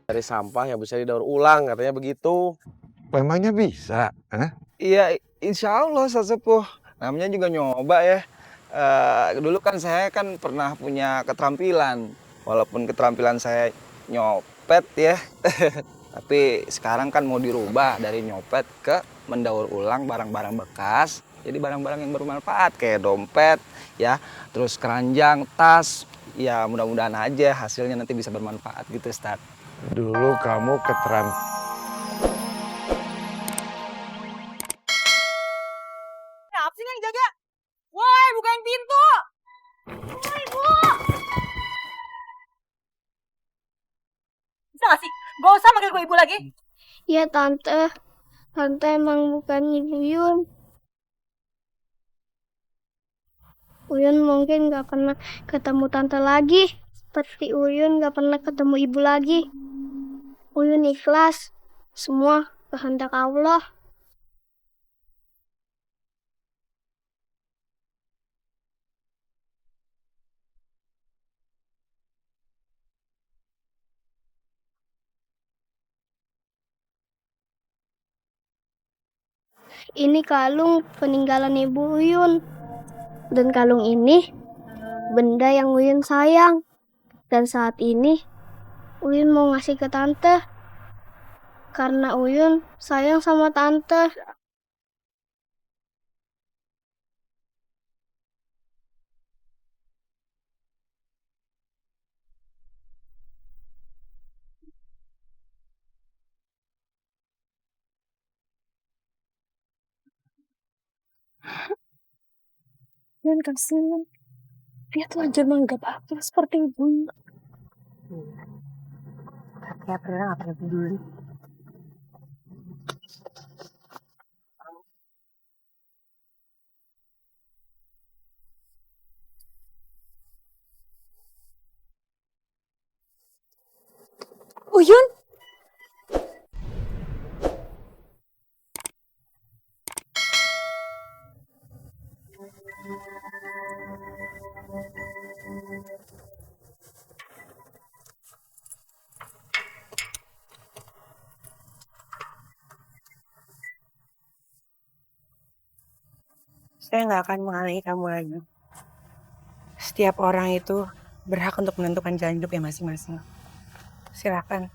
Dari sampah yang bisa didaur ulang, katanya begitu. Memangnya bisa? Hah? Iya, insya Allah Ustaz Sepuh. Namanya juga nyoba ya. Dulu kan saya kan pernah punya keterampilan. Walaupun keterampilan saya nyopet ya. Tapi sekarang kan mau dirubah dari nyopet ke mendaur ulang barang-barang bekas. Jadi barang-barang yang bermanfaat kayak dompet ya, terus keranjang, tas. Ya mudah-mudahan aja hasilnya nanti bisa bermanfaat gitu Ustaz. Dulu kamu keteram... Siapa sih yang jaga? Woi, bukain pintu! Woi, Bu! Bisa gak sih? Gak usah manggil gue ibu lagi. Iya tante, tante emang bukan ibu Yun. Uyun mungkin gak pernah ketemu tante lagi. Seperti Uyun gak pernah ketemu ibu lagi. Uyun ikhlas. Semua kehendak Allah. Ini kalung peninggalan ibu Uyun. Dan kalung ini benda yang Uyun sayang. Dan saat ini Uyun mau ngasih ke tante. Karena Uyun sayang sama tante. Dan kasihan, dia telanjur menganggap aku seperti ibunya. Kayak pernah gak pernah peduli. Uyun! Saya nggak akan menghalangi kamu lagi. Setiap orang itu berhak untuk menentukan jalan hidupnya masing-masing. Silakan.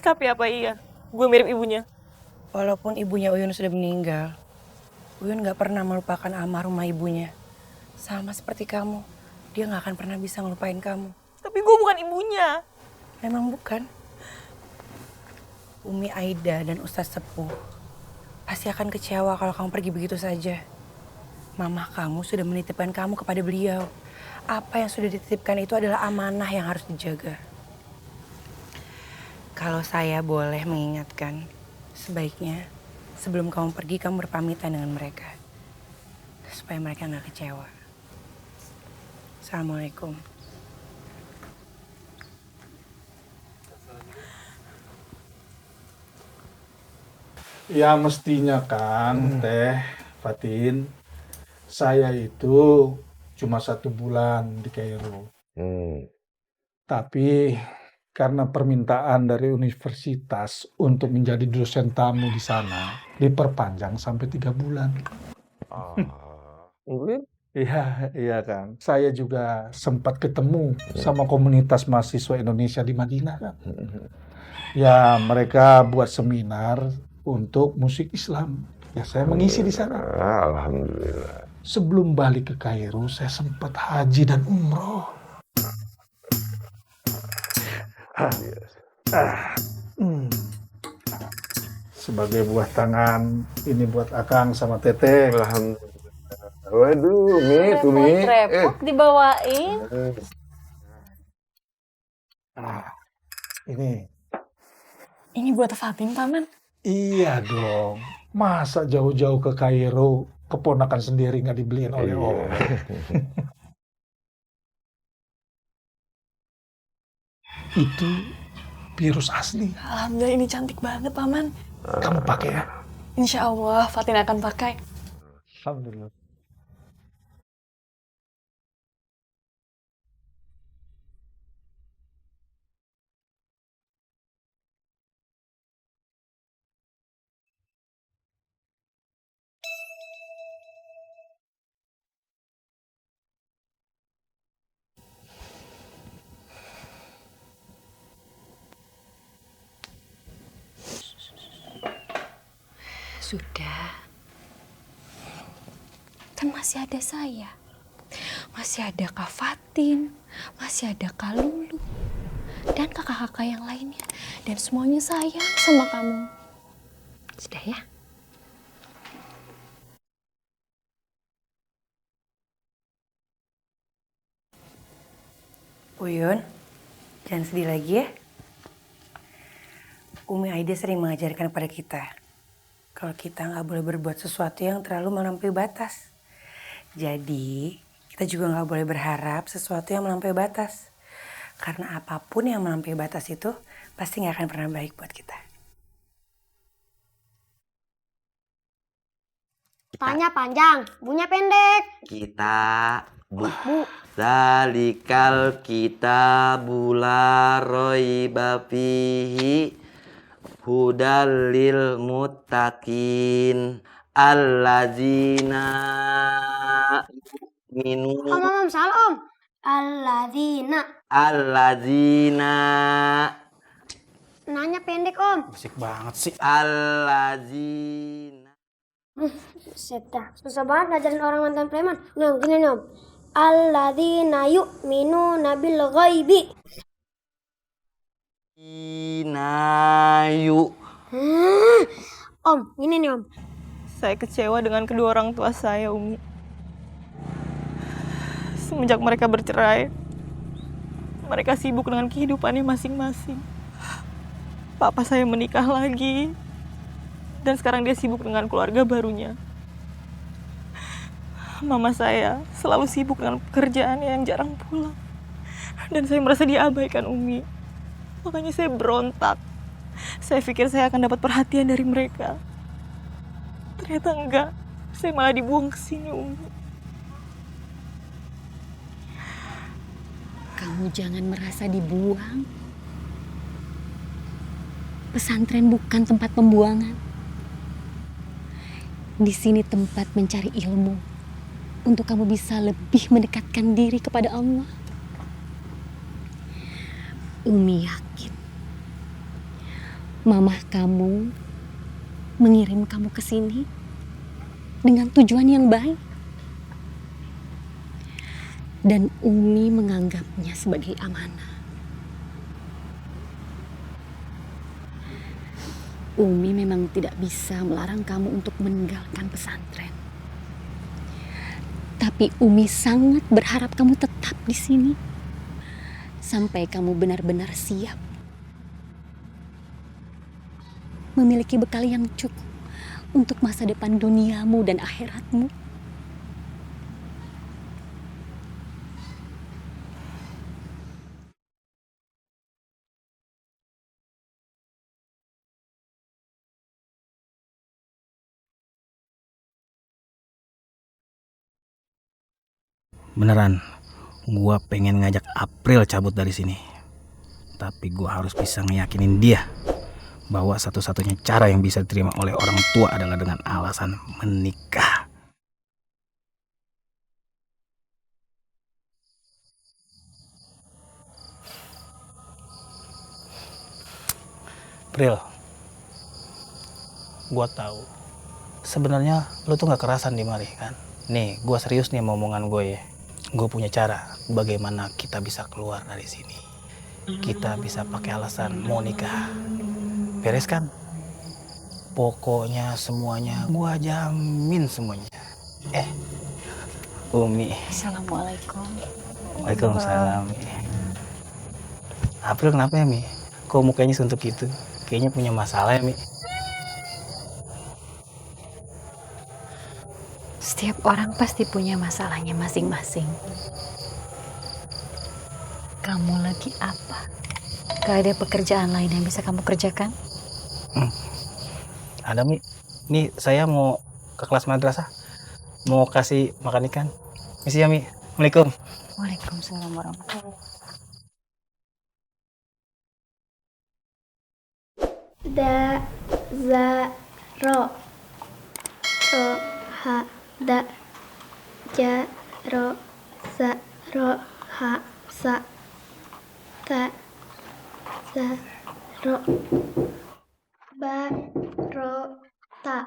Tapi apa iya? Gue mirip ibunya. Walaupun ibunya Uyun sudah meninggal, Uyun nggak pernah melupakan almarhumah ibunya. Sama seperti kamu, dia nggak akan pernah bisa ngelupain kamu. Tapi gue bukan ibunya. Memang bukan. Umi Aida dan Ustadz Sepuh pasti akan kecewa kalau kamu pergi begitu saja. Mama kamu sudah menitipkan kamu kepada beliau. Apa yang sudah dititipkan itu adalah amanah yang harus dijaga. Kalau saya boleh mengingatkan, sebaiknya sebelum kamu pergi kamu berpamitan dengan mereka. Supaya mereka nggak kecewa. Assalamualaikum. Ya mestinya kan, Teh Fatin, saya itu cuma 1 bulan di Kairo. Tapi karena permintaan dari universitas untuk menjadi dosen tamu di sana, diperpanjang sampai 3 bulan. Iya kan. Saya juga sempat ketemu sama komunitas mahasiswa Indonesia di Madinah kan. Ya mereka buat seminar untuk musik Islam. Ya saya mengisi di sana. Alhamdulillah. Sebelum balik ke Kairo, saya sempat haji dan umroh. Sebagai buah tangan, ini buat Akang sama Teteh. Alhamdulillah. Waduh, Umi. Repot dibawain. Ini. Ini buat Fatin, Paman. Iya dong. Masa jauh-jauh ke Kairo, keponakan sendiri nggak dibeliin oleh-oleh. Itu virus asli. Alhamdulillah ini cantik banget, Paman. Kamu pakai ya? Insya Allah Fatin akan pakai. Alhamdulillah. Sudah. Kan masih ada saya. Masih ada Kak Fatin, masih ada Kak Lulu, dan kakak-kakak yang lainnya. Dan semuanya sayang sama kamu. Sudah ya? Uyun, jangan sedih lagi ya. Umi Aida sering mengajarkan kepada kita kalau kita nggak boleh berbuat sesuatu yang terlalu melampaui batas. Jadi kita juga nggak boleh berharap sesuatu yang melampaui batas. Karena apapun yang melampaui batas itu pasti nggak akan pernah baik buat kita. Tanya panjang, bunya pendek. Kita Zalikal kitabula roiba fihi hudal lil muttaqin allazina Om, salah om. allazina Nanya pendek om. Musik banget sih. allazina Set dah, susah banget ngajarin orang mantan preman. Nah, gini nih om. Alladzina yu'minuna bil ghaibi. inayu Om, gini nih om. Saya kecewa dengan kedua orang tua saya, Umi. Semenjak mereka bercerai, mereka sibuk dengan kehidupannya masing-masing. Papa saya menikah lagi, dan sekarang dia sibuk dengan keluarga barunya. Mama saya selalu sibuk dengan pekerjaannya yang jarang pulang. Dan saya merasa diabaikan, Umi. Makanya saya berontak. Saya pikir saya akan dapat perhatian dari mereka. Ternyata enggak. Saya malah dibuang ke sini, Umi. Kamu jangan merasa dibuang. Pesantren bukan tempat pembuangan. Di sini tempat mencari ilmu untuk kamu bisa lebih mendekatkan diri kepada Allah. Umi yakin mamah kamu mengirim kamu ke sini dengan tujuan yang baik. Dan Umi menganggapnya sebagai amanah. Umi memang tidak bisa melarang kamu untuk meninggalkan pesantren. Tapi Umi sangat berharap kamu tetap di sini sampai kamu benar-benar siap memiliki bekal yang cukup untuk masa depan duniamu dan akhiratmu. Beneran, gua pengen ngajak April cabut dari sini. Tapi gua harus bisa ngeyakinin dia bahwa satu-satunya cara yang bisa diterima oleh orang tua adalah dengan alasan menikah. April, gua tahu sebenarnya lu tuh nggak kerasan di mari kan. Nih, gua serius nih sama omongan gue ya. Gue punya cara bagaimana kita bisa keluar dari sini. Kita bisa pakai alasan mau nikah. Beres kan? Pokoknya semuanya gua jamin semuanya. Umi. Assalamualaikum. Waalaikumsalam. April kenapa ya, Mi? Kok mukanya suntuk gitu? Kayaknya punya masalah ya, Mi. Setiap orang pasti punya masalahnya masing-masing. Kamu lagi apa? Gak ada pekerjaan lain yang bisa kamu kerjakan? Ada, Mi. Nih saya mau ke kelas madrasah. Mau kasih makan ikan. Misi ya, Mi. Assalamualaikum. Waalaikumsalam warahmatullahi wabarakatuh. Da, za, ro. Ro, ha, da. Ja, ro, za, ro, ha, sa. Ta, za, ro. Ba, ro, ta.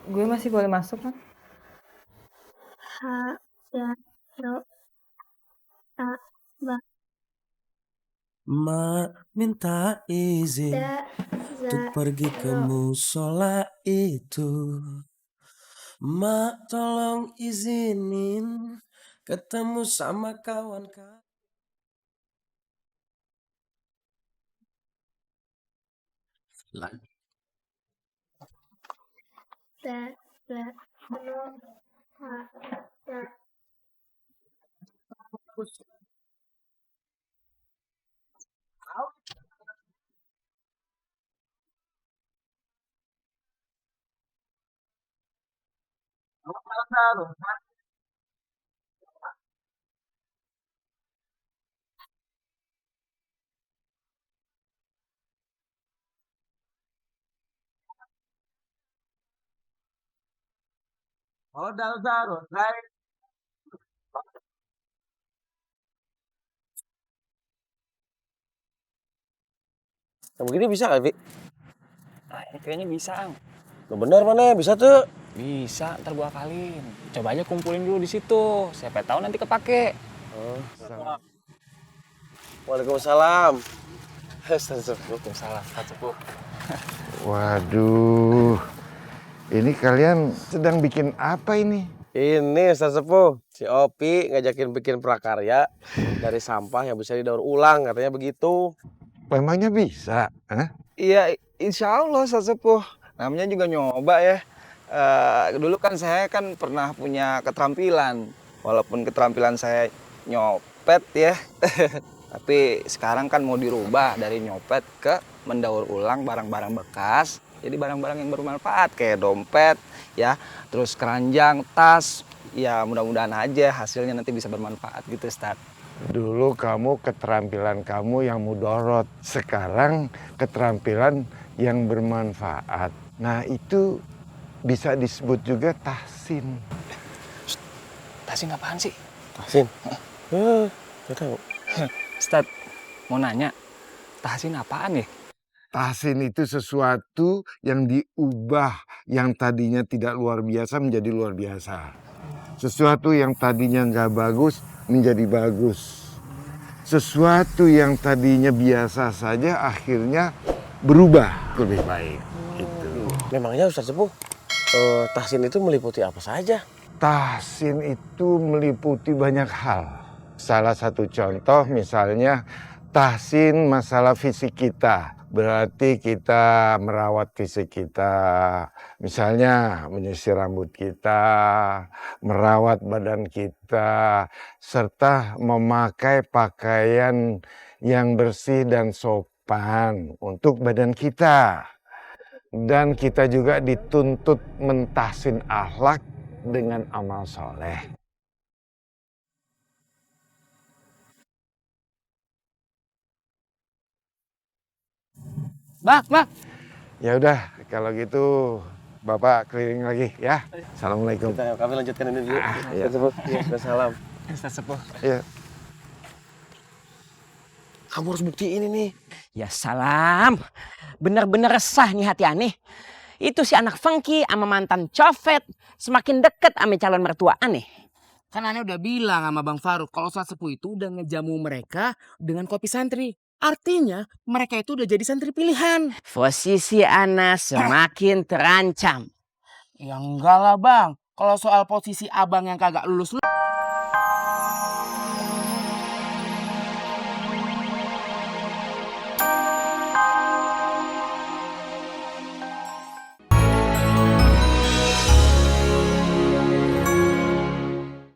Gue masih boleh masuk kan? Ha, ya, ro, ta, ba, Mak minta izin da, untuk za, pergi ke ro. musola itu. Mak tolong izinin ketemu sama kawan-kawan. Da, za, ro, ha, da. Yang begini bisa gak, Vi? Ah, ini kayaknya bisa, Ang. Lo bener mana? Bisa tuh. Bisa, ntar gua akalin. Coba aja kumpulin dulu di situ. Siapa tahu nanti kepake. Oh, Waalaikumsalam. Waalaikumsalam, Ustaz Sepuh. Waduh, ini kalian sedang bikin apa ini? Ini Ustaz Sepuh, si Opi ngajakin bikin prakarya dari sampah yang bisa didaur ulang, katanya begitu. Memangnya bisa? Hah? Iya, insya Allah Ustaz Sepuh. Namanya juga nyoba ya. Dulu kan saya kan pernah punya keterampilan. Walaupun keterampilan saya nyopet ya. Tapi sekarang kan mau dirubah dari nyopet ke mendaur ulang barang-barang bekas. Jadi barang-barang yang bermanfaat kayak dompet ya, terus keranjang, tas. Ya mudah-mudahan aja hasilnya nanti bisa bermanfaat gitu Ustaz. Dulu kamu keterampilan kamu yang mudorot, sekarang keterampilan yang bermanfaat. Nah itu bisa disebut juga tahsin. Tahsin apaan sih? Tahsin? Gak tahu. Ustaz, mau nanya, tahsin apaan ya? Tahsin itu sesuatu yang diubah, yang tadinya tidak luar biasa menjadi luar biasa. Sesuatu yang tadinya nggak bagus menjadi bagus. Sesuatu yang tadinya biasa saja akhirnya berubah lebih baik. Itu. Memangnya Ustaz Sepuh, tahsin itu meliputi apa saja? Tahsin itu meliputi banyak hal. Salah satu contoh misalnya tahsin masalah fisik kita. Berarti kita merawat fisik kita. Misalnya menyisir rambut kita, merawat badan kita, serta memakai pakaian yang bersih dan sopan untuk badan kita. Dan kita juga dituntut mentahsin akhlak dengan amal soleh. Bang. Ya udah, kalau gitu Bapak keliling lagi ya. Assalamualaikum. Kami lanjutkan ini dulu. Iya. Ustaz Sepuh, salam. Ustaz Sepuh. Iya. Kamu harus buktiin ini. Ya salam, bener-bener resah nih hati aneh. Itu si anak Fengki sama mantan copet semakin deket sama calon mertua aneh. Kan aneh udah bilang sama Bang Faruk kalau Ustaz Sepuh itu udah ngejamu mereka dengan kopi santri. Artinya mereka itu udah jadi santri pilihan. Posisi ana semakin terancam. Ya enggak lah Bang. Kalau soal posisi abang yang kagak lulus